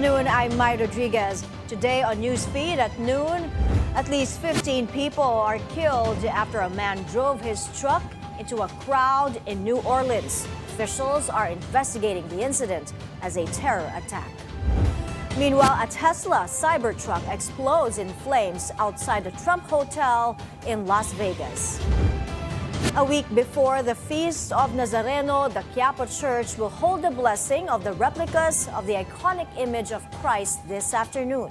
afternoon, I'm Mai Rodriguez. Today on Newsfeed at noon, at least 15 people are killed after a man drove his truck into a crowd in New Orleans. Officials are investigating the incident as a terror attack. Meanwhile, a Tesla Cybertruck explodes in flames outside the Trump Hotel in Las Vegas. A week before the Feast of Nazareno, the Quiapo Church will hold the blessing of the replicas of the iconic image of Christ this afternoon.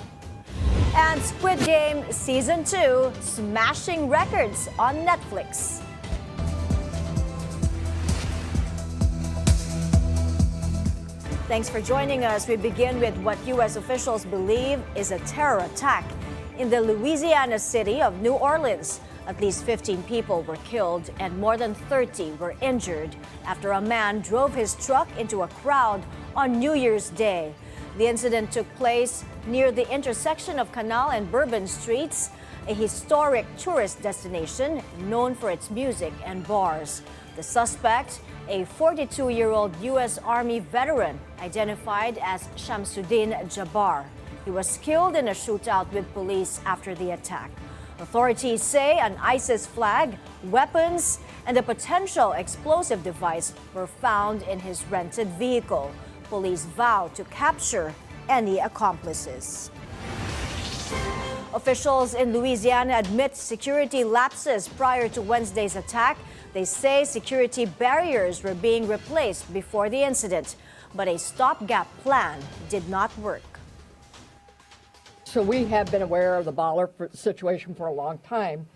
And Squid Game Season 2 smashing records on Netflix. Thanks for joining us. We begin with what U.S. officials believe is a terror attack in the Louisiana city of New Orleans. At least 15 people were killed and more than 30 were injured after a man drove his truck into a crowd on New Year's Day. The incident took place near the intersection of Canal and Bourbon Streets, a historic tourist destination known for its music and bars. The suspect, a 42-year-old U.S. Army veteran identified as Shamsuddin Jabbar. He was killed in a shootout with police after the attack. Authorities say an ISIS flag, weapons, and a potential explosive device were found in his rented vehicle. Police vow to capture any accomplices. Officials in Louisiana admit security lapses prior to Wednesday's attack. They say security barriers were being replaced before the incident, but a stopgap plan did not work. So we have been aware of the baller situation for a long time,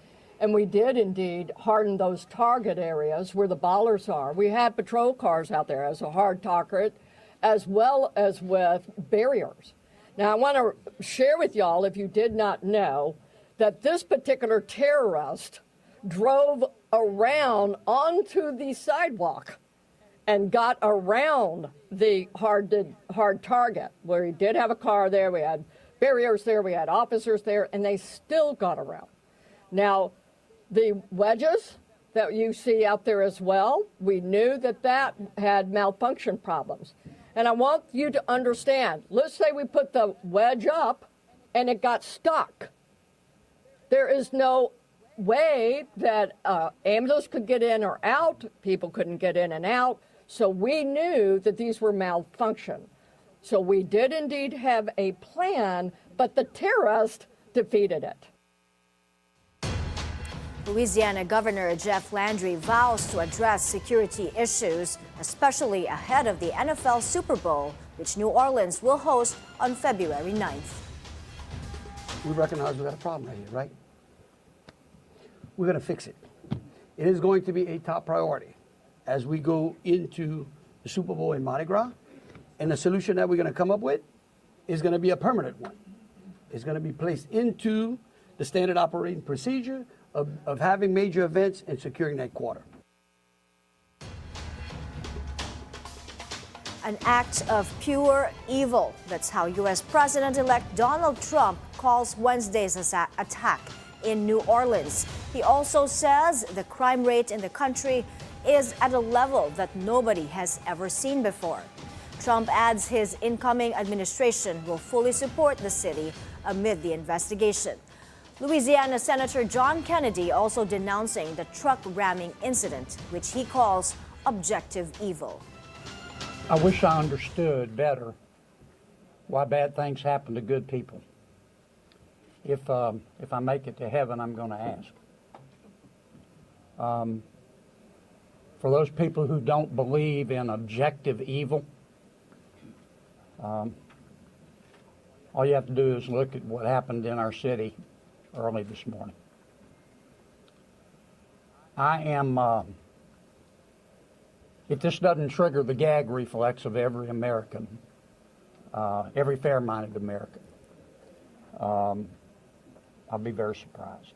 and we did indeed harden those target areas where the ballers are. We had patrol cars out there as a hard target, as well as with barriers. Now, I want to share with y'all, if you did not know, that this particular terrorist drove around onto the sidewalk and got around the hard target, where he did have a car there. We had barriers there, we had officers there, and they still got around. Now, the wedges that you see out there as well, we knew that that had malfunction problems. And I want you to understand, let's say we put the wedge up and it got stuck. There is no way that ambulance could get in or out, people couldn't get in and out, so we knew that these were malfunction. So we did indeed have a plan, but the terrorist defeated it. Louisiana Governor Jeff Landry vows to address security issues, especially ahead of the NFL Super Bowl, which New Orleans will host on February 9th. We recognize we got a problem right here, right? We're going to fix it. It is going to be a top priority as we go into the Super Bowl in Montenegro. And the solution that we're going to come up with is going to be a permanent one. It's going to be placed into the standard operating procedure of having major events and securing that quarter. An act of pure evil. That's how U.S. President-elect Donald Trump calls Wednesday's attack in New Orleans. He also says the crime rate in the country is at a level that nobody has ever seen before. Trump adds his incoming administration will fully support the city amid the investigation. Louisiana Senator John Kennedy also denouncing the truck ramming incident, which he calls objective evil. I wish I understood better why bad things happen to good people. If I make it to heaven, I'm going to ask. For those people who don't believe in objective evil, all you have to do is look at what happened in our city early this morning. I am, if this doesn't trigger the gag reflex of every American, every fair-minded American, I'll be very surprised.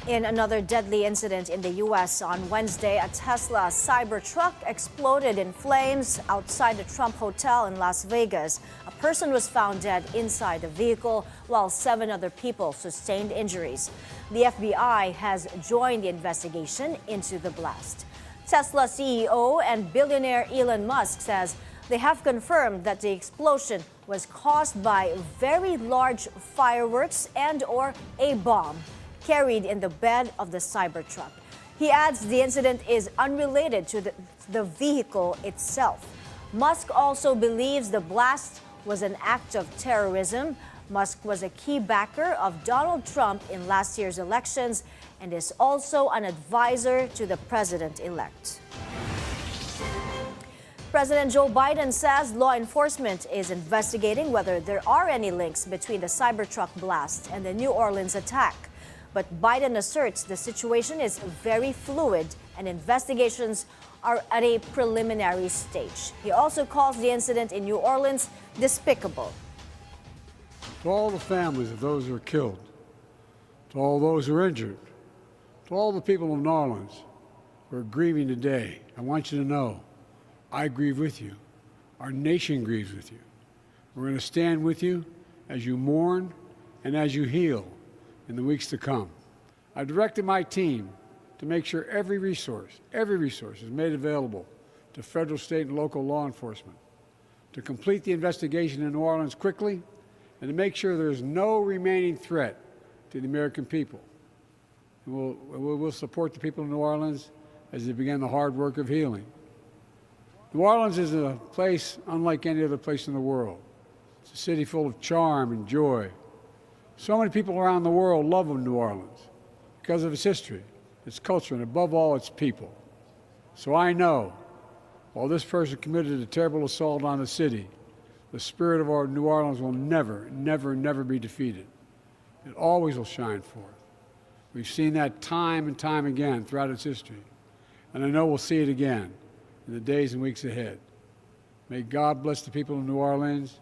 In another deadly incident in the U.S. on Wednesday, a Tesla Cybertruck exploded in flames outside the Trump Hotel in Las Vegas. A person was found dead inside the vehicle, while 7 other people sustained injuries. The FBI has joined the investigation into the blast. Tesla CEO and billionaire Elon Musk says they have confirmed that the explosion was caused by very large fireworks and/or a bomb carried in the bed of the Cybertruck. He adds the incident is unrelated to the vehicle itself. Musk also believes the blast was an act of terrorism. Musk was a key backer of Donald Trump in last year's elections and is also an advisor to the president-elect. President Joe Biden says law enforcement is investigating whether there are any links between the Cybertruck blast and the New Orleans attack. But Biden asserts the situation is very fluid and investigations are at a preliminary stage. He also calls the incident in New Orleans despicable. To all the families of those who are killed, to all those who are injured, to all the people of New Orleans who are grieving today, I want you to know I grieve with you. Our nation grieves with you. We're going to stand with you as you mourn and as you heal in the weeks to come. I've directed my team to make sure every resource is made available to federal, state, and local law enforcement to complete the investigation in New Orleans quickly and to make sure there is no remaining threat to the American people. And we'll support the people of New Orleans as they begin the hard work of healing. New Orleans is a place unlike any other place in the world. It's a city full of charm and joy. So many people around the world love New Orleans because of its history, its culture, and above all, its people. So I know, while this person committed a terrible assault on the city, the spirit of our New Orleans will never, never, never be defeated. It always will shine forth. We've seen that time and time again throughout its history, and I know we'll see it again in the days and weeks ahead. May God bless the people of New Orleans.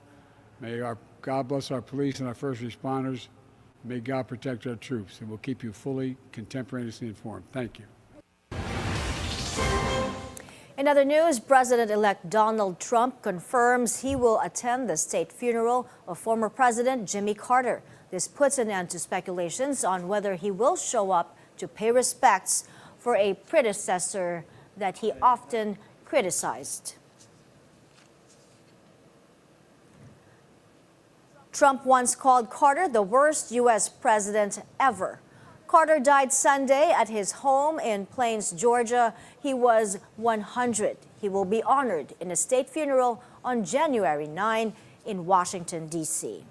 May God bless our police and our first responders. May God protect our troops, and we'll keep you fully, contemporaneously informed. Thank you. In other news, President-elect Donald Trump confirms he will attend the state funeral of former President Jimmy Carter. This puts an end to speculations on whether he will show up to pay respects for a predecessor that he often criticized. Trump once called Carter the worst U.S. president ever. Carter died Sunday at his home in Plains, Georgia. He was 100. He will be honored in a state funeral on January 9 in Washington, D.C.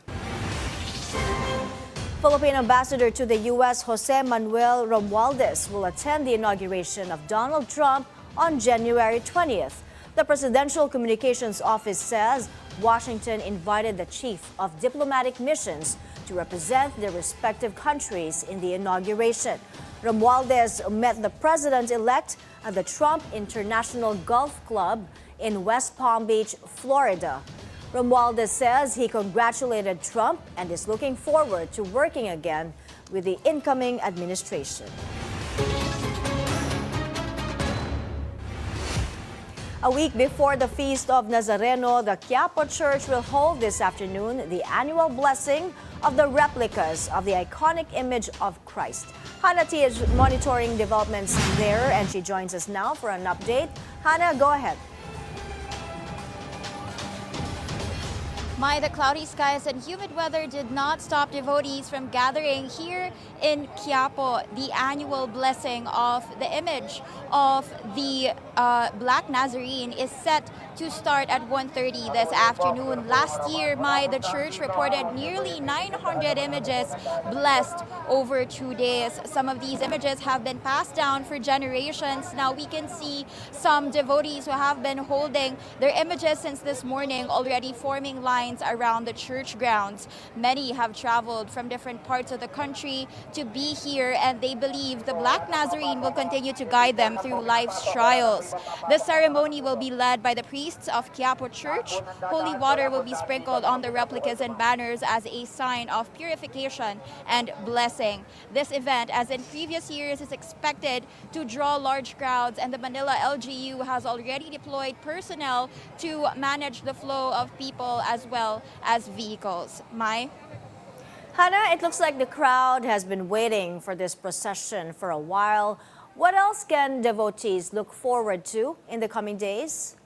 Philippine Ambassador to the U.S. Jose Manuel Romualdez will attend the inauguration of Donald Trump on January 20th. The Presidential Communications Office says Washington invited the chief of diplomatic missions to represent their respective countries in the inauguration. Romualdez met the president-elect at the Trump International Golf Club in West Palm Beach, Florida. Romualdez says he congratulated Trump and is looking forward to working again with the incoming administration. A week before the Feast of Nazareno, the Quiapo Church will hold this afternoon the annual blessing of the replicas of the iconic image of Christ. Hannah T is monitoring developments there, and she joins us now for an update. Hannah, go ahead. Mai, the cloudy skies and humid weather did not stop devotees from gathering here in Quiapo. The annual blessing of the image of the Black Nazarene is set to start at 1:30 this afternoon. Last year, Mai, the church reported nearly 900 images blessed over 2 days. Some of these images have been passed down for generations. Now we can see some devotees who have been holding their images since this morning, already forming lines around the church grounds. Many have traveled from different parts of the country to be here, and they believe the Black Nazarene will continue to guide them through life's trials. The ceremony will be led by the priests of Quiapo Church. Holy water will be sprinkled on the replicas and banners as a sign of purification and blessing. This event, as in previous years, is expected to draw large crowds, and the Manila LGU has already deployed personnel to manage the flow of people as well as vehicles. Mai? Hannah, it looks like the crowd has been waiting for this procession for a while. What else can devotees look forward to in the coming days?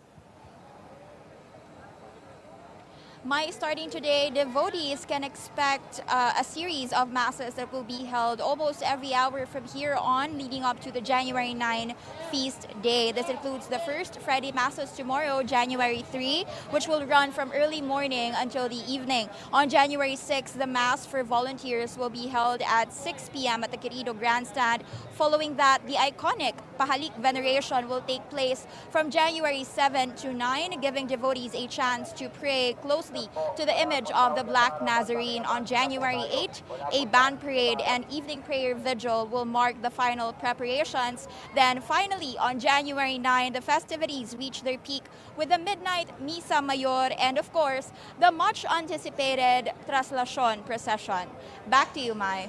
Starting today, devotees can expect a series of masses that will be held almost every hour from here on, leading up to the January 9 feast day. This includes the first Friday masses tomorrow, January 3, which will run from early morning until the evening. On January 6, the mass for volunteers will be held at 6 p.m. at the Querido Grandstand. Following that, the iconic Pahalik veneration will take place from January 7 to 9, giving devotees a chance to pray closely to the image of the Black Nazarene. On January 8, a band parade and evening prayer vigil will mark the final preparations. Then finally, on January 9, the festivities reach their peak with the midnight Misa Mayor and, of course, the much-anticipated Traslacion procession. Back to you, Mai.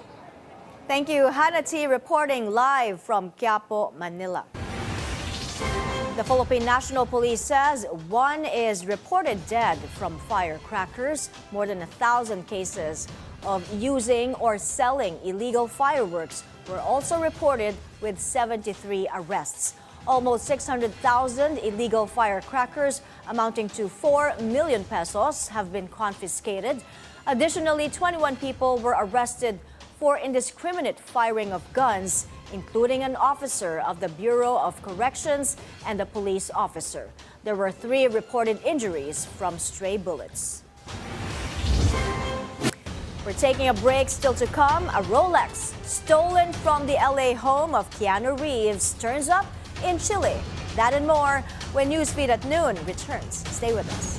Thank you, Hannah T. reporting live from Quiapo, Manila. The Philippine National Police says one is reported dead from firecrackers. More than 1,000 cases of using or selling illegal fireworks were also reported, with 73 arrests. Almost 600,000 illegal firecrackers amounting to 4 million pesos have been confiscated. Additionally, 21 people were arrested for indiscriminate firing of guns, including an officer of the Bureau of Corrections and a police officer. There were 3 reported injuries from stray bullets. We're taking a break. Still to come, a Rolex stolen from the LA home of Keanu Reeves turns up in Chile. That and more when Newsfeed at Noon returns. Stay with us.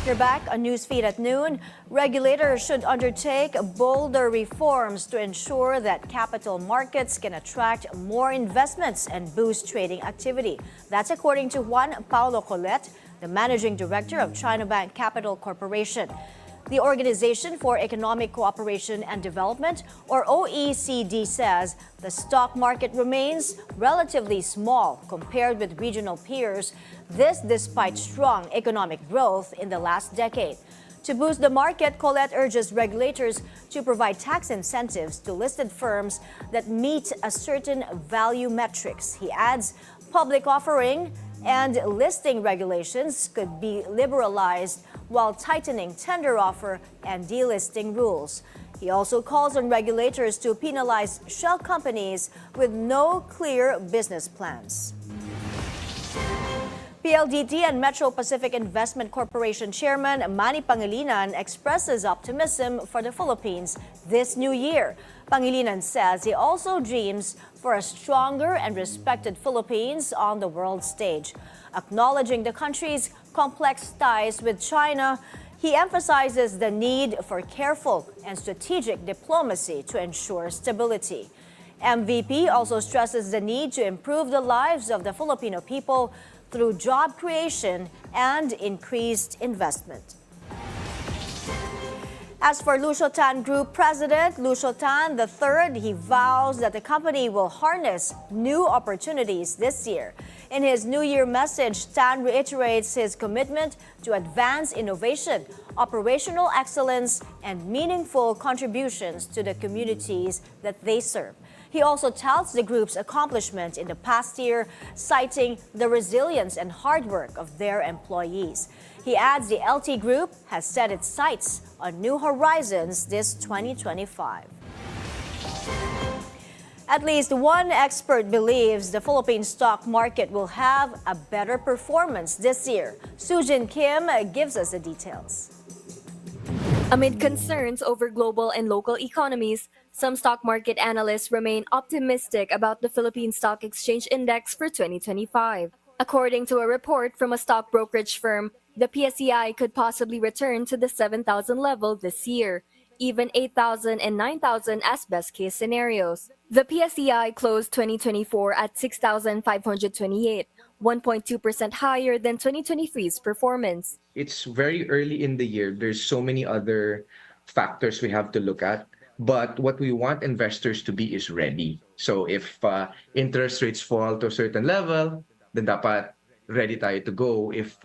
You're back on Newsfeed at Noon. Regulators should undertake bolder reforms to ensure that capital markets can attract more investments and boost trading activity. That's according to Juan Paulo Collet, the managing director of China Bank Capital Corporation. The Organization for Economic Cooperation and Development, or OECD, says the stock market remains relatively small compared with regional peers. This despite strong economic growth in the last decade. To boost the market, Colette urges regulators to provide tax incentives to listed firms that meet a certain value metrics. He adds, public offering and listing regulations could be liberalized while tightening tender offer and delisting rules. He also calls on regulators to penalize shell companies with no clear business plans. PLDT and Metro Pacific Investment Corporation Chairman Manny Pangilinan expresses optimism for the Philippines this new year. Pangilinan says he also dreams for a stronger and respected Philippines on the world stage. Acknowledging the country's complex ties with China, he emphasizes the need for careful and strategic diplomacy to ensure stability. MVP also stresses the need to improve the lives of the Filipino people through job creation and increased investment. As for Lucio Tan Group President Lucio Tan III, he vows that the company will harness new opportunities this year. In his New Year message, Tan reiterates his commitment to advance innovation, operational excellence, and meaningful contributions to the communities that they serve. He also touts the group's accomplishment in the past year, citing the resilience and hard work of their employees. He adds the LT Group has set its sights on new horizons this 2025. At least one expert believes the Philippine stock market will have a better performance this year. Sujin Kim gives us the details. Amid concerns over global and local economies, some stock market analysts remain optimistic about the Philippine Stock Exchange Index for 2025. According to a report from a stock brokerage firm, The PSEI could possibly return to the 7,000 level this year, even 8,000 and 9,000 as best-case scenarios. The PSEI closed 2024 at 6,528, 1.2% higher than 2023's performance. It's very early in the year. There's so many other factors we have to look at. But what we want investors to be is ready. So if interest rates fall to a certain level, then dapat ready tayo to go. If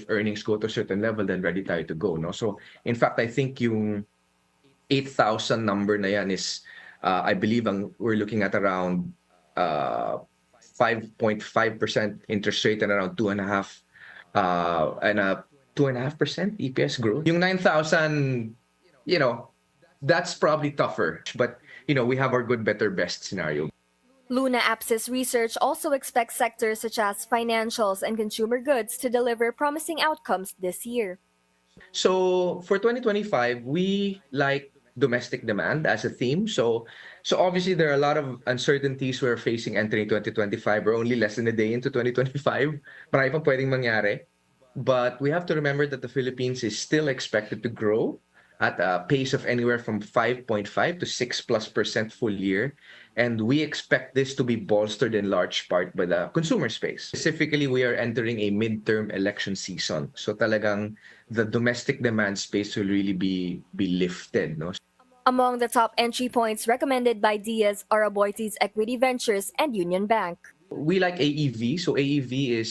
earnings go to a certain level, then ready tayo to go. No? So in fact, I think yung 8,000 number na yan is, I believe we're looking at around 5.5% interest rate and around 2.5% and a 2.5% EPS growth. Yung 9,000, that's probably tougher. But, we have our good, better, best scenario. Luna Apsis research also expects sectors such as financials and consumer goods to deliver promising outcomes this year. So for 2025, we like domestic demand as a theme. So obviously there are a lot of uncertainties we're facing entering 2025. We're only less than a day into 2025. Marami pang pwedeng mangyari. But we have to remember that the Philippines is still expected to grow at a pace of anywhere from 5.5 to 6+% full year. And we expect this to be bolstered in large part by the consumer space. Specifically, we are entering a midterm election season. So talagang the domestic demand space will really be lifted. No? Among the top entry points recommended by Diaz are Aboitiz Equity Ventures and Union Bank. We like AEV. So AEV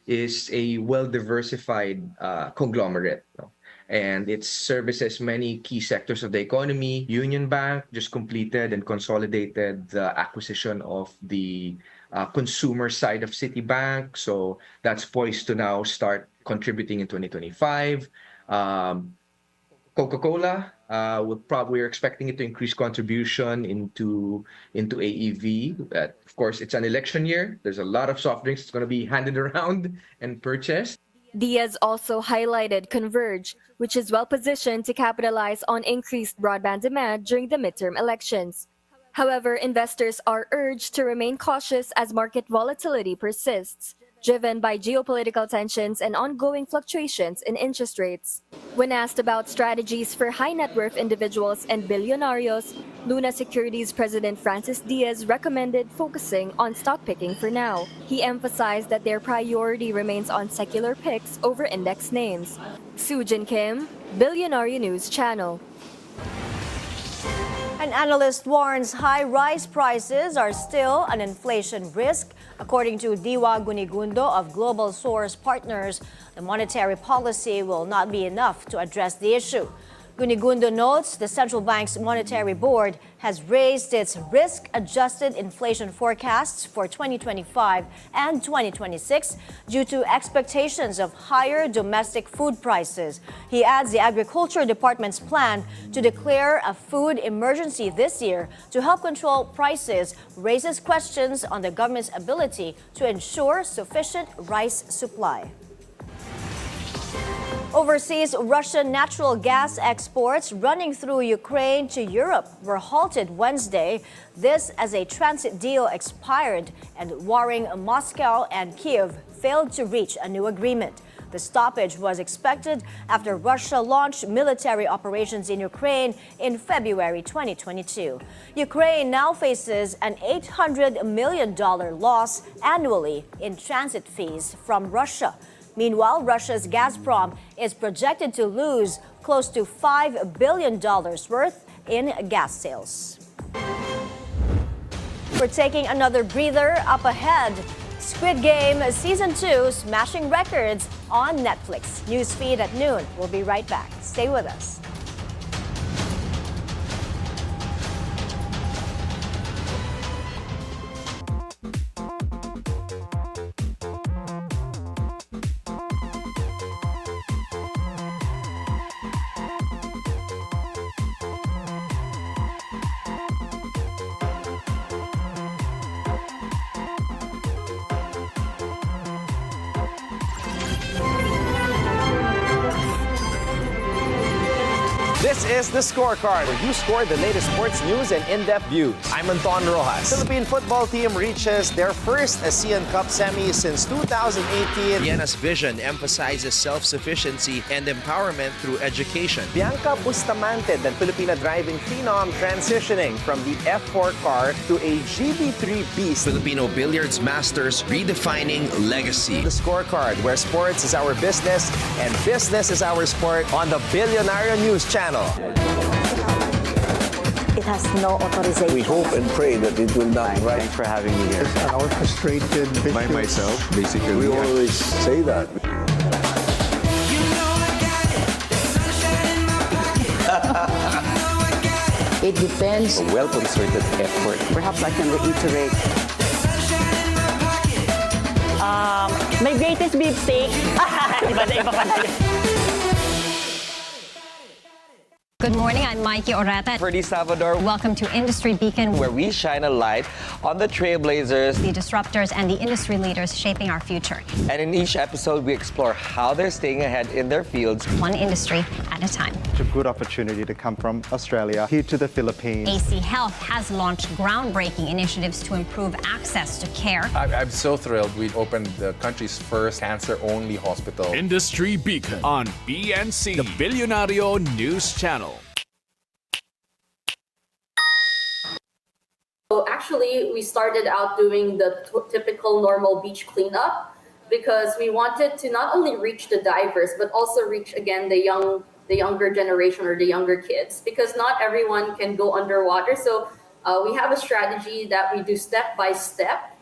is a well-diversified conglomerate. No? And it services many key sectors of the economy. Union Bank just completed and consolidated the acquisition of the consumer side of Citibank. So that's poised to now start contributing in 2025. Coca-Cola, we're expecting it to increase contribution into AEV. Of course, it's an election year. There's a lot of soft drinks that's going to be handed around and purchased. Diaz also highlighted Converge, which is well-positioned to capitalize on increased broadband demand during the midterm elections. However, investors are urged to remain cautious as market volatility persists, driven by geopolitical tensions and ongoing fluctuations in interest rates. When asked about strategies for high-net-worth individuals and Bilyonarios, Luna Securities President Francis Diaz recommended focusing on stock picking for now. He emphasized that their priority remains on secular picks over index names. Sujin Kim, Bilyonaryo News Channel. An analyst warns high rice prices are still an inflation risk. According to Diwa Gunigundo of Global Source Partners, the monetary policy will not be enough to address the issue. Gunigundo notes the central bank's monetary board has raised its risk-adjusted inflation forecasts for 2025 and 2026 due to expectations of higher domestic food prices. He adds the Agriculture Department's plan to declare a food emergency this year to help control prices raises questions on the government's ability to ensure sufficient rice supply. Overseas, Russian natural gas exports running through Ukraine to Europe were halted Wednesday. This as a transit deal expired and warring Moscow and Kyiv failed to reach a new agreement. The stoppage was expected after Russia launched military operations in Ukraine in February 2022. Ukraine now faces an $800 million loss annually in transit fees from Russia. Meanwhile, Russia's Gazprom is projected to lose close to $5 billion worth in gas sales. We're taking another breather. Up ahead, Squid Game Season 2 smashing records on Netflix. Newsfeed at noon. We'll be right back. Stay with us. This is The Scorecard, where you score the latest sports news and in-depth views. I'm Anton Rojas. Philippine football team reaches their first ASEAN Cup semi since 2018. Vienna's vision emphasizes self-sufficiency and empowerment through education. Bianca Bustamante, the Filipina driving phenom, transitioning from the F4 car to a GT3 beast. Filipino billiards masters redefining legacy. The Scorecard, where sports is our business and business is our sport, on the Bilyonaryo News Channel. It has no authorization. We hope and pray that it will not. Thanks for having me here. An orchestrated By myself, basically. We always say that. It depends. A well-concerted effort. Perhaps I can reiterate. My greatest beefsteak. Iba pala yun. Good morning, I'm Mikey Oreta. Ferdy Salvador. Welcome to Industry Beacon, Where we shine a light on the trailblazers. the disruptors and the industry leaders shaping our future, And in each episode, we explore how they're staying ahead in their fields. one industry at a time. It's a good opportunity to come from Australia here to the Philippines. AC Health has launched groundbreaking initiatives to improve access to care. I'm so thrilled we opened the country's first cancer-only hospital. Industry Beacon on BNC, the Bilyonaryo News Channel. So actually, we started out doing the typical normal beach cleanup because we wanted to not only reach the divers, but also reach, again, the younger generation or the younger kids, because not everyone can go underwater. So we have a strategy that we do step by step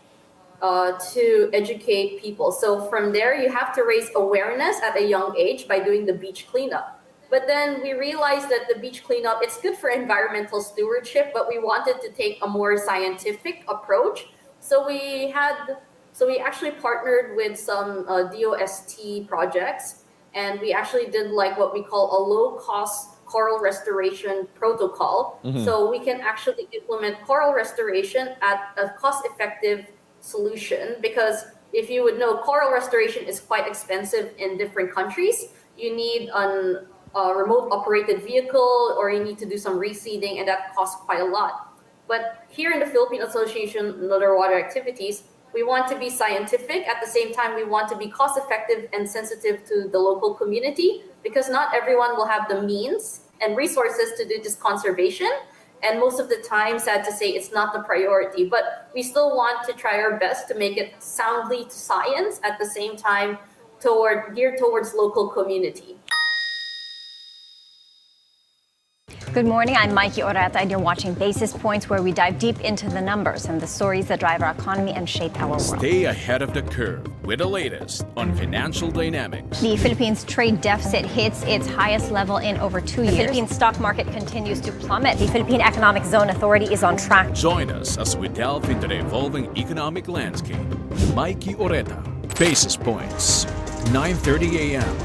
to educate people. So from there, you have to raise awareness at a young age by doing the beach cleanup. But then we realized that the beach cleanup, it's good for environmental stewardship, but we wanted to take a more scientific approach. So we actually partnered with some DOST projects, and we actually did like what we call a low-cost coral restoration protocol. So we can actually implement coral restoration at a cost-effective solution, because if you would know, coral restoration is quite expensive in different countries. You need a remote operated vehicle, or you need to do some reseeding, and that costs quite a lot. But here in the Philippine Association of Underwater Activities, we want to be scientific. At the same time, we want to be cost effective and sensitive to the local community, because not everyone will have the means and resources to do this conservation. And most of the time, sad to say, it's not the priority. But we still want to try our best to make it soundly to science, at the same time geared towards local community. Good morning, I'm Mikey Oreta, and you're watching Basis Points, where we dive deep into the numbers and the stories that drive our economy and shape our world. Stay ahead of the curve with the latest on financial dynamics. The Philippines' trade deficit hits its highest level in over 2 years. The Philippine stock market continues to plummet. The Philippine Economic Zone Authority is on track. Join us as we delve into the evolving economic landscape. Mikey Oreta, Basis Points, 9:30 a.m.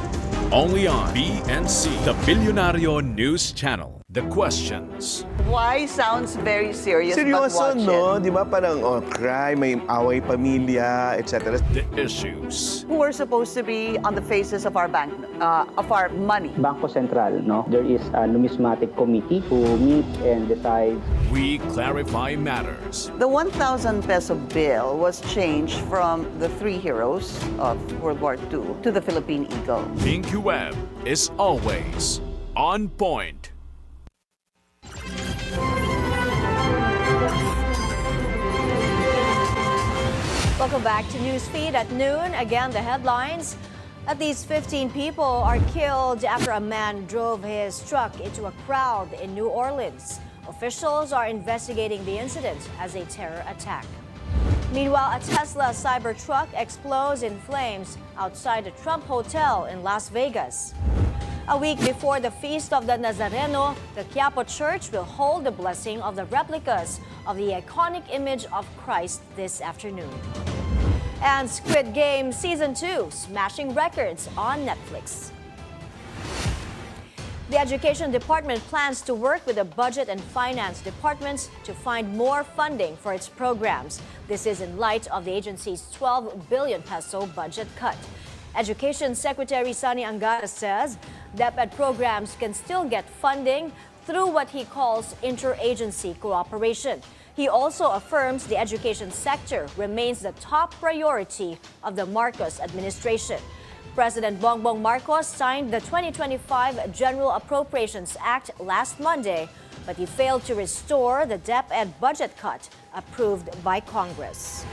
Only on BNC, the Bilyonaryo News Channel. The questions. Why sounds very serious, Seryoso, but watch no? it. Di ba parang, crime, may away pamilya, etc. The issues. Who are supposed to be on the faces of our bank, of our money? Bangko Sentral, no? There is a numismatic committee who meets and decides. We clarify matters. The 1,000 peso bill was changed from the three heroes of World War II to the Philippine Eagle. Pinky Web is always on point. Welcome back to Newsfeed at noon. Again, the headlines. At least 15 people are killed after a man drove his truck into a crowd in New Orleans. Officials are investigating the incident as a terror attack. Meanwhile, a Tesla Cybertruck explodes in flames outside the Trump Hotel in Las Vegas. A week before the Feast of the Nazareno, the Quiapo Church will hold the blessing of the replicas of the iconic image of Christ this afternoon. And Squid Game Season 2, smashing records on Netflix. The Education Department plans to work with the Budget and Finance Departments to find more funding for its programs. This is in light of the agency's 12 billion peso budget cut. Education Secretary Sunny Angara says DepEd programs can still get funding through what he calls interagency cooperation. He also affirms the education sector remains the top priority of the Marcos administration. President Bongbong Marcos signed the 2025 General Appropriations Act last Monday, but he failed to restore the DepEd budget cut approved by Congress.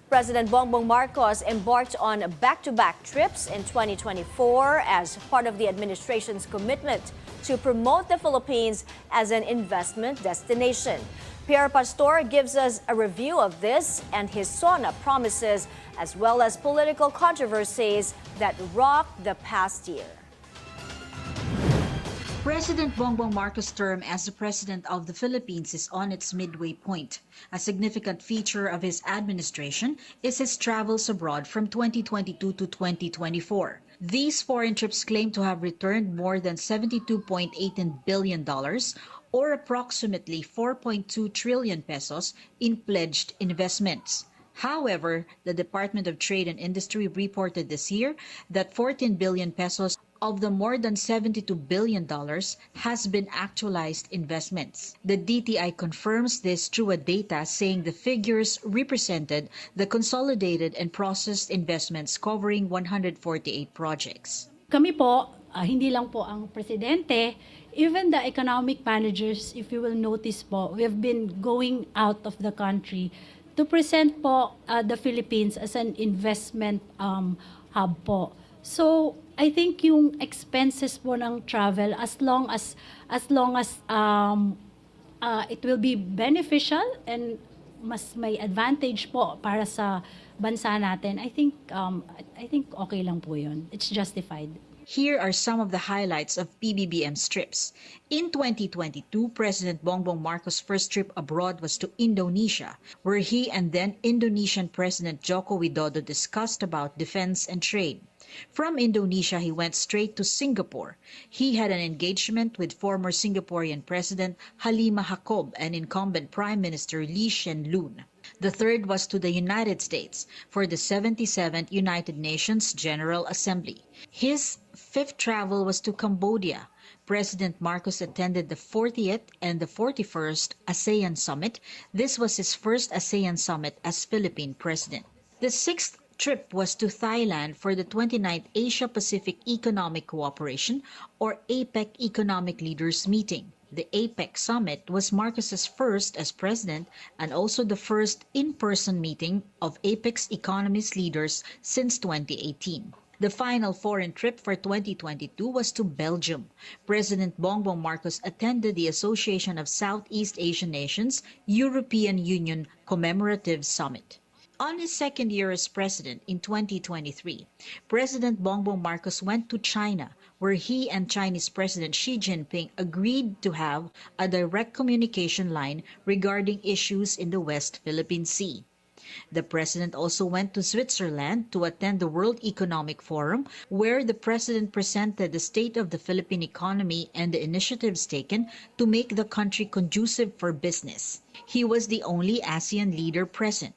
President Bongbong Marcos embarked on back-to-back trips in 2024 as part of the administration's commitment to promote the Philippines as an investment destination. Pierre Pastor gives us a review of this and his SONA promises, as well as political controversies that rocked the past year. President Bongbong Marcos' term as the President of the Philippines is on its midway point. A significant feature of his administration is his travels abroad from 2022 to 2024. These foreign trips claim to have returned more than $72.18 billion, or approximately 4.2 trillion pesos in pledged investments. However, the Department of Trade and Industry reported this year that 14 billion pesos of the more than $72 billion has been actualized investments. The DTI confirms this through a data saying the figures represented the consolidated and processed investments covering 148 projects. Kami po, hindi lang po ang presidente, even the economic managers, if you will notice po, we have been going out of the country to present po the Philippines as an investment hub po. So, I think yung expenses po ng travel, as long as it will be beneficial and mas may advantage po para sa bansa natin, I think okay lang po yun. It's justified. Here are some of the highlights of PBBM's trips. In 2022, President Bongbong Marcos' first trip abroad was to Indonesia, where he and then Indonesian President Joko Widodo discussed about defense and trade. From Indonesia, he went straight to Singapore. He had an engagement with former Singaporean President Halima Jacob and incumbent Prime Minister Lee Hsien Loong. The third was to the United States for the 77th United Nations General Assembly. His fifth travel was to Cambodia. President Marcos attended the 40th and the 41st ASEAN Summit. This was his first ASEAN Summit as Philippine President. The sixth trip was to Thailand for the 29th Asia-Pacific Economic Cooperation, or APEC Economic Leaders Meeting. The APEC Summit was Marcos's first as president and also the first in-person meeting of APEC's economist leaders since 2018. The final foreign trip for 2022 was to Belgium. President Bongbong Marcos attended the Association of Southeast Asian Nations European Union Commemorative Summit. On his second year as president in 2023, President Bongbong Marcos went to China, where he and Chinese President Xi Jinping agreed to have a direct communication line regarding issues in the West Philippine Sea. The president also went to Switzerland to attend the World Economic Forum, where the president presented the state of the Philippine economy and the initiatives taken to make the country conducive for business. He was the only ASEAN leader present.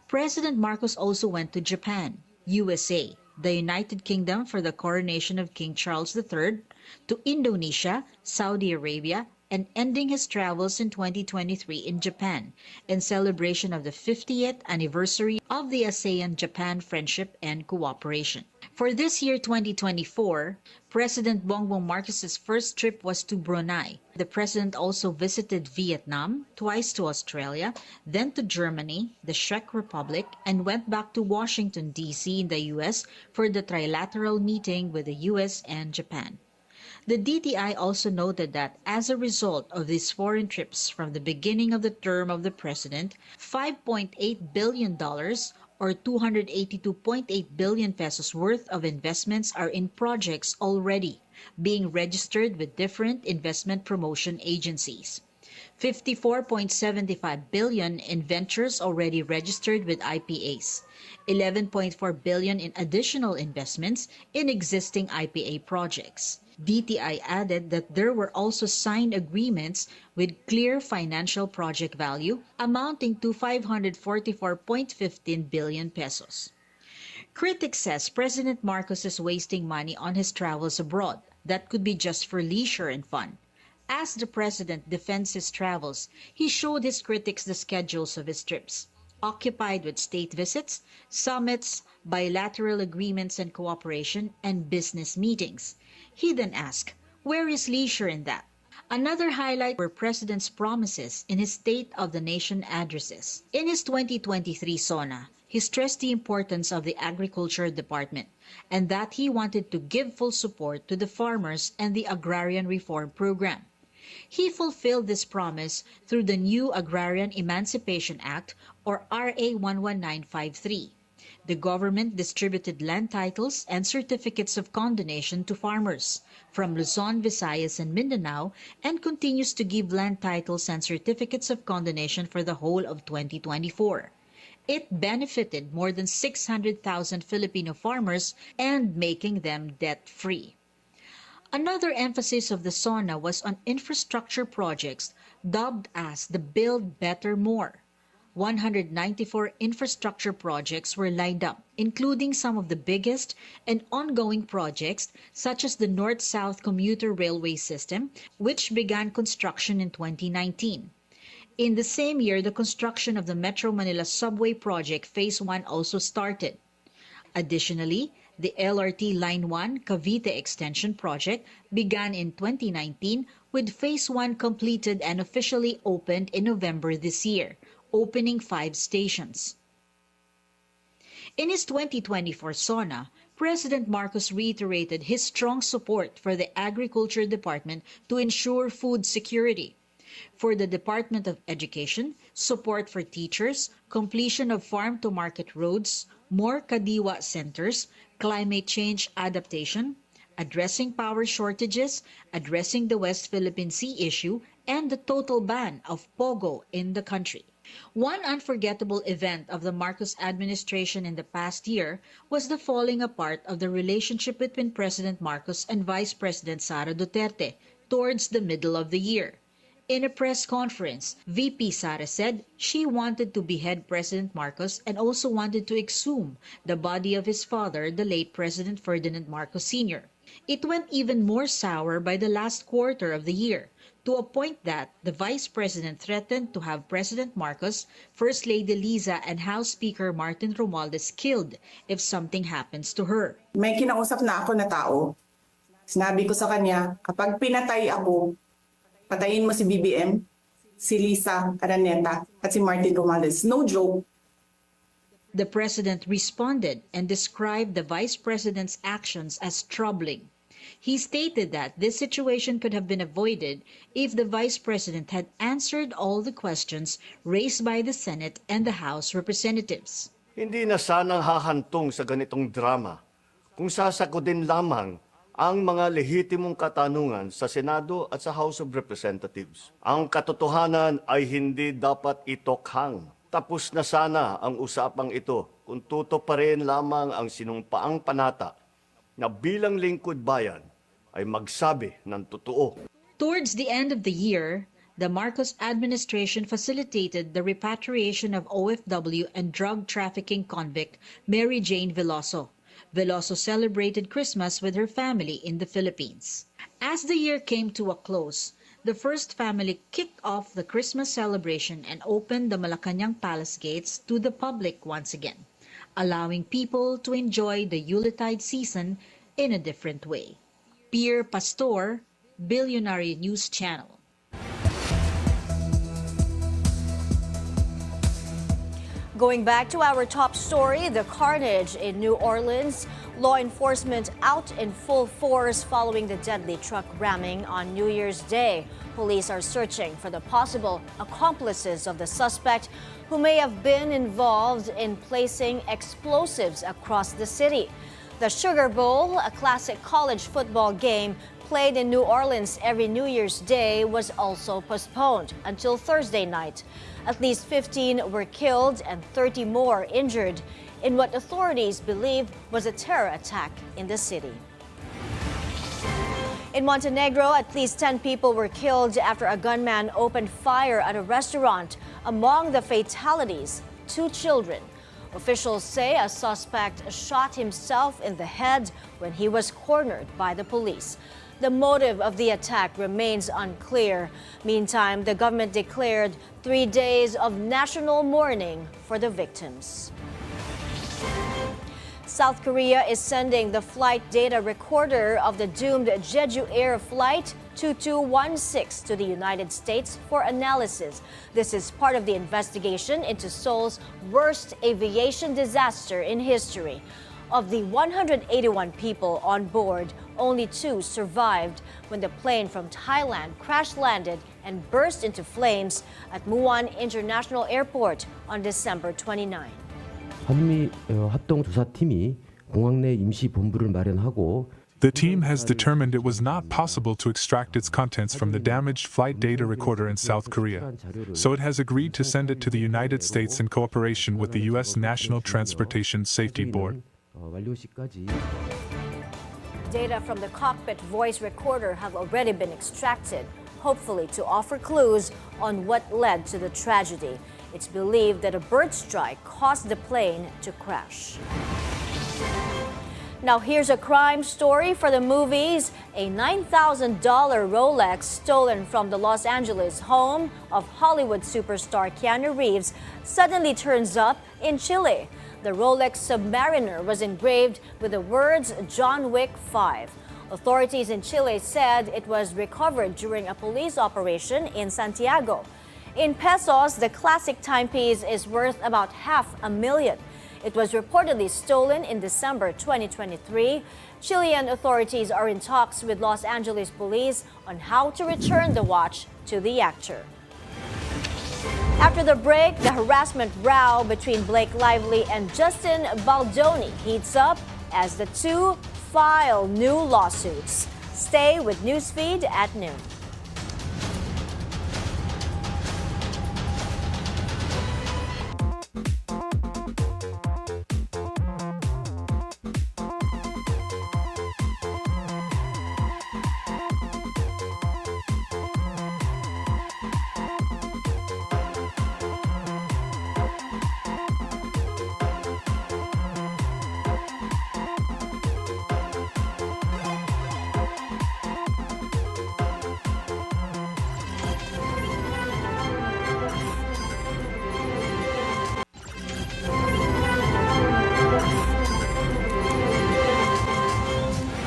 President Marcos also went to Japan, USA, the United Kingdom for the coronation of King Charles III, to Indonesia, Saudi Arabia, and ending his travels in 2023 in Japan, in celebration of the 50th anniversary of the ASEAN-Japan Friendship and Cooperation. For this year, 2024, President Bongbong Marcos's first trip was to Brunei. The president also visited Vietnam, twice to Australia, then to Germany, the Czech Republic, and went back to Washington, D.C. in the U.S. for the trilateral meeting with the U.S. and Japan. The DTI also noted that as a result of these foreign trips from the beginning of the term of the president, $5.8 billion or 282.8 billion pesos worth of investments are in projects already being registered with different investment promotion agencies. 54.75 billion in ventures already registered with IPAs, 11.4 billion in additional investments in existing IPA projects. DTI added that there were also signed agreements with clear financial project value amounting to 544.15 billion pesos. Critics says President Marcos is wasting money on his travels abroad that could be just for leisure and fun. As the president defends his travels, he showed his critics the schedules of his trips, occupied with state visits, summits, bilateral agreements and cooperation, and business meetings. He then asked, where is leisure in that? Another highlight were President's promises in his State of the Nation addresses. In his 2023 SONA, he stressed the importance of the Agriculture Department and that he wanted to give full support to the farmers and the Agrarian Reform Program. He fulfilled this promise through the new Agrarian Emancipation Act, or RA 11953. The government distributed land titles and certificates of condonation to farmers from Luzon, Visayas, and Mindanao, and continues to give land titles and certificates of condonation for the whole of 2024. It benefited more than 600,000 Filipino farmers and making them debt-free. Another emphasis of the SONA was on infrastructure projects dubbed as the Build Better More. 194 infrastructure projects were lined up, including some of the biggest and ongoing projects such as the North-South Commuter Railway System, which began construction in 2019. In the same year, the construction of the Metro Manila Subway Project Phase 1 also started. Additionally, the LRT Line 1 Cavite Extension Project began in 2019, with Phase 1 completed and officially opened in November this year, opening 5 stations. In his 2024 SONA, President Marcos reiterated his strong support for the Agriculture Department to ensure food security. For the Department of Education, support for teachers, completion of farm-to-market roads, more Kadiwa centers, climate change adaptation, addressing power shortages, addressing the West Philippine Sea issue, and the total ban of Pogo in the country. One unforgettable event of the Marcos administration in the past year was the falling apart of the relationship between President Marcos and Vice President Sara Duterte towards the middle of the year. In a press conference, VP Sara said she wanted to behead President Marcos and also wanted to exhume the body of his father, the late President Ferdinand Marcos Sr. It went even more sour by the last quarter of the year, to a point that the Vice President threatened to have President Marcos, First Lady Liza, and House Speaker Martin Romualdez killed if something happens to her. May kinausap na ako na tao. Sinabi ko sa kanya, kapag pinatay ako, patayin mo si BBM, si Liza Araneta, at si Martin Romualdez. No joke. The President responded and described the Vice President's actions as troubling. He stated that this situation could have been avoided if the Vice President had answered all the questions raised by the Senate and the House Representatives. Hindi na sanang hahantong sa ganitong drama kung sasagutin lamang ang mga lehitimong katanungan sa Senado at sa House of Representatives. Ang katotohanan ay hindi dapat itokhang. Tapos na sana ang usapang ito kung tutuparin lamang ang sinumpaang panata na bilang lingkod bayan ay magsabi ng totoo. Towards the end of the year, the Marcos administration facilitated the repatriation of OFW and drug trafficking convict Mary Jane Veloso. Veloso celebrated Christmas with her family in the Philippines. As the year came to a close, the first family kicked off the Christmas celebration and opened the Malacañang Palace gates to the public once again, allowing people to enjoy the Yuletide season in a different way. Pierre Pastor, Bilyonaryo News Channel. Going back to our top story, the carnage in New Orleans. Law enforcement out in full force following the deadly truck ramming on New Year's Day. Police are searching for the possible accomplices of the suspect who may have been involved in placing explosives across the city. The Sugar Bowl, a classic college football game played in New Orleans every New Year's Day, was also postponed until Thursday night. At least 15 were killed and 30 more injured in what authorities believe was a terror attack in the city. In Montenegro, at least 10 people were killed after a gunman opened fire at a restaurant. Among the fatalities, 2 children. Officials say a suspect shot himself in the head when he was cornered by the police. The motive of the attack remains unclear. Meantime, the government declared 3 days of national mourning for the victims. South Korea is sending the flight data recorder of the doomed Jeju Air Flight 2216 to the United States for analysis. This is part of the investigation into Seoul's worst aviation disaster in history. Of the 181 people on board, only 2 survived when the plane from Thailand crash-landed and burst into flames at Muan International Airport on December 29. 한미 합동조사팀이 공항 내 임시 본부를 마련하고 The team has determined it was not possible to extract its contents from the damaged flight data recorder in South Korea, so it has agreed to send it to the United States in cooperation with the U.S. National Transportation Safety Board. Data from the cockpit voice recorder have already been extracted, hopefully to offer clues on what led to the tragedy. It's believed that a bird strike caused the plane to crash. Now here's a crime story for the movies. A $9,000 Rolex stolen from the Los Angeles home of Hollywood superstar Keanu Reeves suddenly turns up in Chile. The Rolex Submariner was engraved with the words John Wick 5. Authorities in Chile said it was recovered during a police operation in Santiago. In pesos, the classic timepiece is worth about $500,000. It was reportedly stolen in December 2023. Chilean authorities are in talks with Los Angeles police on how to return the watch to the actor. After the break, the harassment row between Blake Lively and Justin Baldoni heats up as the two file new lawsuits. Stay with Newsfeed at noon.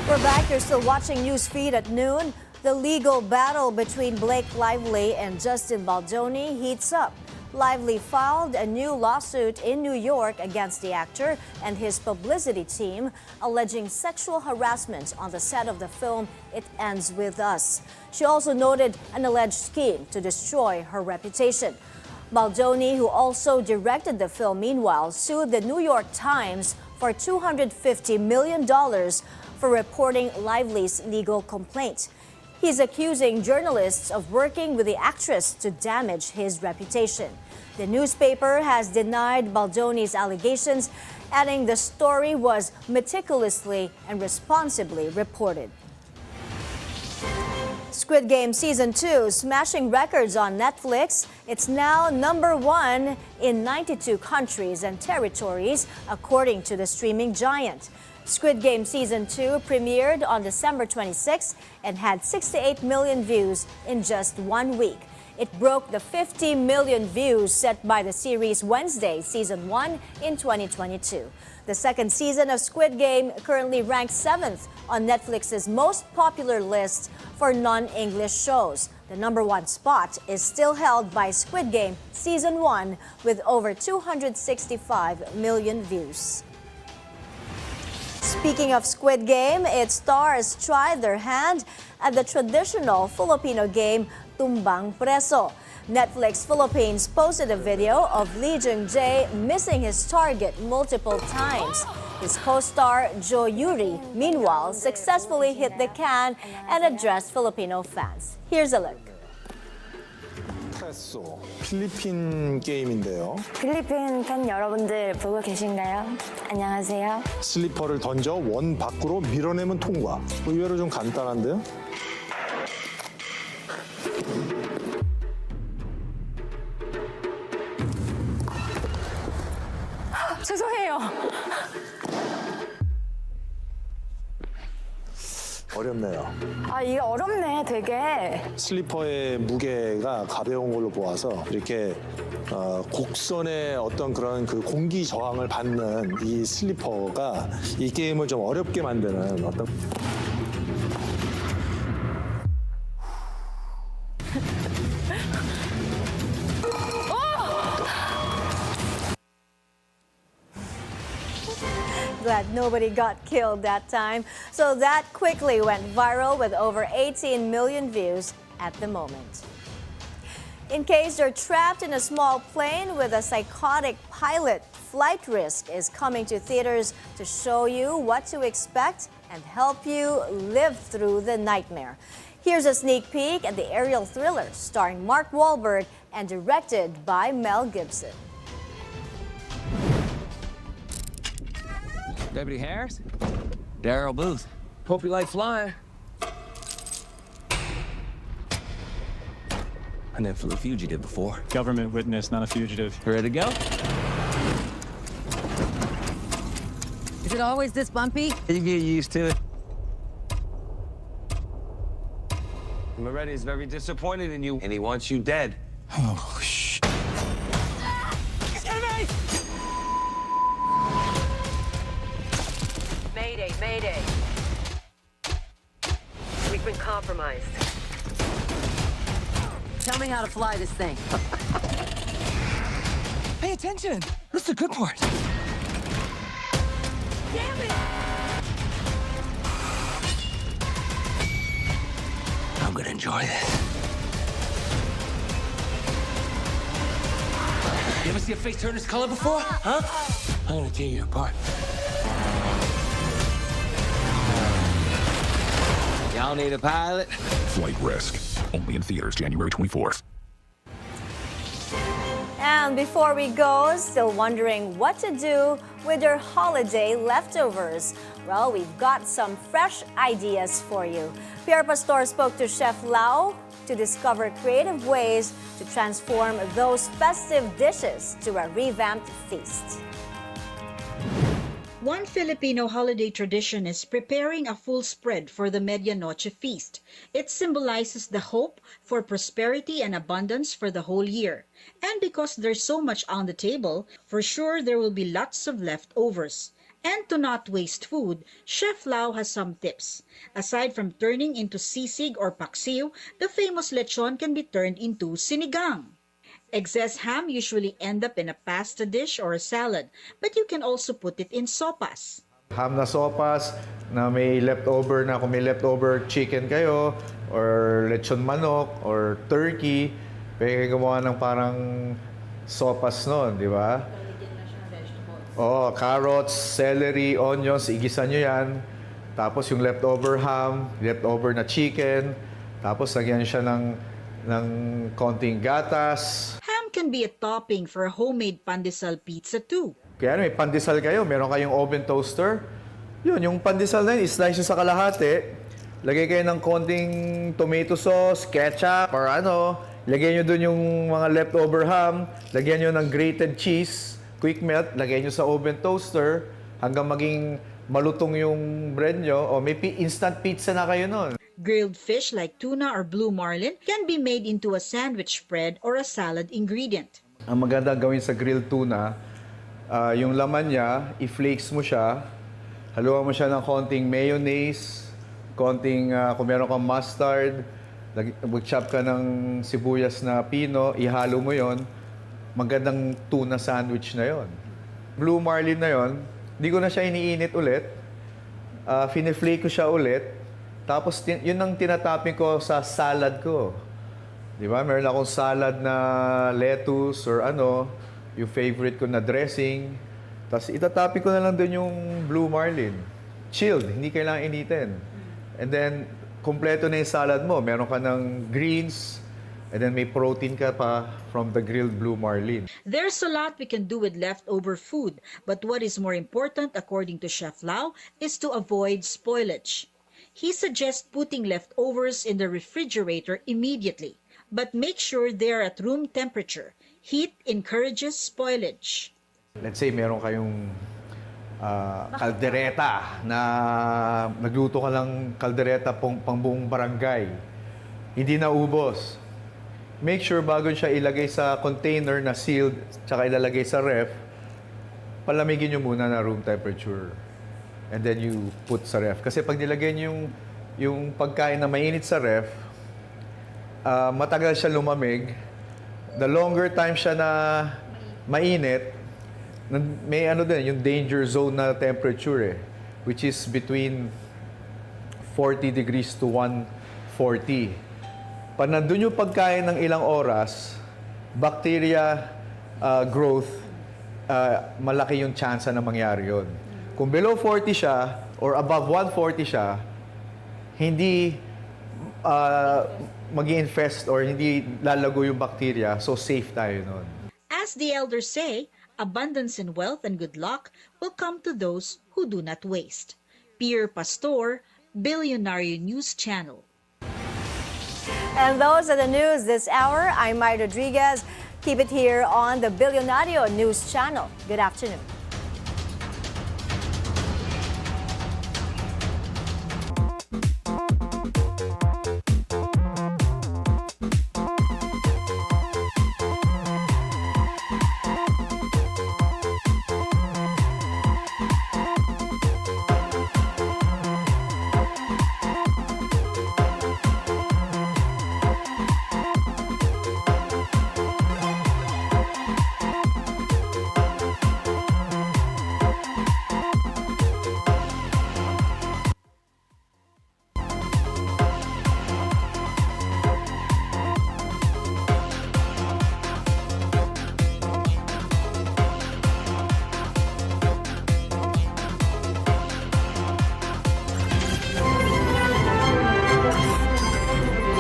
We're back. You're still watching Newsfeed at noon. The legal battle between Blake Lively and Justin Baldoni heats up. Lively filed a new lawsuit in New York against the actor and his publicity team, alleging sexual harassment on the set of the film It Ends With Us. She also noted an alleged scheme to destroy her reputation. Baldoni, who also directed the film, meanwhile, sued the New York Times for $250 million for reporting Lively's legal complaint. He's accusing journalists of working with the actress to damage his reputation. The newspaper has denied Baldoni's allegations, adding the story was meticulously and responsibly reported. Squid Game Season 2 smashing records on Netflix. It's now #1 in 92 countries and territories, according to the streaming giant. Squid Game Season 2 premiered on December 26 and had 68 million views in just 1 week. It broke the 50 million views set by the series Wednesday Season 1 in 2022. The second season of Squid Game currently ranks 7th on Netflix's most popular list for non-English shows. The #1 spot is still held by Squid Game Season 1 with over 265 million views. Speaking of Squid Game, its stars tried their hand at the traditional Filipino game, Tumbang Preso. Netflix Philippines posted a video of Lee Jung-jae missing his target multiple times. His co-star Jo Yuri, meanwhile, successfully hit the can and addressed Filipino fans. Here's a look. 프레소, 필리핀 게임인데요. 필리핀 팬 여러분들 보고 계신가요? 안녕하세요. 슬리퍼를 던져 원 밖으로 밀어내면 통과. 의외로 좀 간단한데요? 죄송해요. 어렵네요. 아, 이게 어렵네, 되게. 슬리퍼의 무게가 가벼운 걸로 보아서 이렇게 곡선의 어떤 그런 그 공기 저항을 받는 이 슬리퍼가 이 게임을 좀 어렵게 만드는 어떤. Glad nobody got killed that time. So that quickly went viral with over 18 million views at the moment. In case you're trapped in a small plane with a psychotic pilot, Flight Risk is coming to theaters to show you what to expect and help you live through the nightmare. Here's a sneak peek at the aerial thriller starring Mark Wahlberg and directed by Mel Gibson. Deputy Harris? Daryl Booth. Hope you like flying. I never flew a fugitive before. Government witness, not a fugitive. Ready to go? Is it always this bumpy? You get used to it. Moretti's very disappointed in you, and he wants you dead. Oh, shh. Mayday, mayday. We've been compromised. Tell me how to fly this thing. Pay attention. That's the good part. Damn it! I'm gonna enjoy this. You ever see a face turn this color before? Huh? I'm gonna tear you apart. Y'all need a pilot? Flight Risk. Only in theaters January 24th. And before we go, still wondering what to do with your holiday leftovers? Well, we've got some fresh ideas for you. Pierre Pastor spoke to Chef Lau to discover creative ways to transform those festive dishes to a revamped feast. One Filipino holiday tradition is preparing a full spread for the Medianoche feast. It symbolizes the hope for prosperity and abundance for the whole year. And because there's so much on the table, for sure there will be lots of leftovers. And to not waste food, Chef Lau has some tips. Aside from turning into sisig or paksiw, the famous lechon can be turned into sinigang. Excess ham usually end up in a pasta dish or a salad, but you can also put it in sopas. Ham na sopas na may leftover na, kung may leftover chicken kayo or lechon manok or turkey, pwede kayo gumawa ng parang sopas nun, di ba? Oh, carrots, celery, onions, igisa nyo yan. Tapos yung leftover ham, leftover na chicken, tapos lagyan siya ng konting gatas. Ham can be a topping for a homemade pandesal pizza too. Kaya may pandesal kayo, meron kayong oven toaster. Yun, yung pandesal na yun, slice sa kalahati. Lagay kayo ng konting tomato sauce, ketchup, or ano. Lagyan nyo dun yung mga leftover ham. Lagyan nyo ng grated cheese, quick melt. Lagay nyo sa oven toaster hanggang maging malutong yung bread nyo. O may instant pizza na kayo nun. Grilled fish like tuna or blue marlin can be made into a sandwich spread or a salad ingredient. Ang maganda gawin sa grilled tuna, yung laman niya, i-flakes mo siya, haluan mo siya ng konting mayonnaise, konting, kung meron kang mustard, mag-chop ka ng sibuyas na pino, ihalo mo yon, magandang tuna sandwich na yon. Blue marlin na yon, hindi ko na siya iniinit ulit, fine-flake ko siya ulit, tapos yun ang tinatapping ko sa salad ko. Di ba? Meron akong salad na lettuce or ano, yung favorite ko na dressing. Tapos itatapping ko na lang dun yung blue marlin. Chilled, hindi kailangan initin. And then, kompleto na yung salad mo. Meron ka ng greens, and then may protein ka pa from the grilled blue marlin. There's a lot we can do with leftover food, but what is more important, according to Chef Lau, is to avoid spoilage. He suggests putting leftovers in the refrigerator immediately, but make sure they're at room temperature. Heat encourages spoilage. Let's say meron kayong kaldereta na nagluto ka ng kaldereta pang buong barangay. Hindi naubos. Make sure bago siya ilagay sa container na sealed tsaka ilalagay sa ref, palamigin nyo muna na room temperature. And then you put sa ref. Kasi pag nilagay nyo yung pagkain na mainit sa ref, matagal siya lumamig. The longer time siya na mainit, may yung danger zone na temperature which is between 40 degrees to 140. Pag nandun yung pagkain ng ilang oras, bacteria growth, malaki yung chance na mangyari yun. Kung below 40 siya or above 140 siya, hindi mag-infest or hindi lalago yung bacteria, so safe tayo nun. As the elders say, abundance in wealth and good luck will come to those who do not waste. Pierre Pastor, Bilyonaryo News Channel. And those are the news this hour. I'm Mai Rodriguez. Keep it here on the Bilyonaryo News Channel. Good afternoon.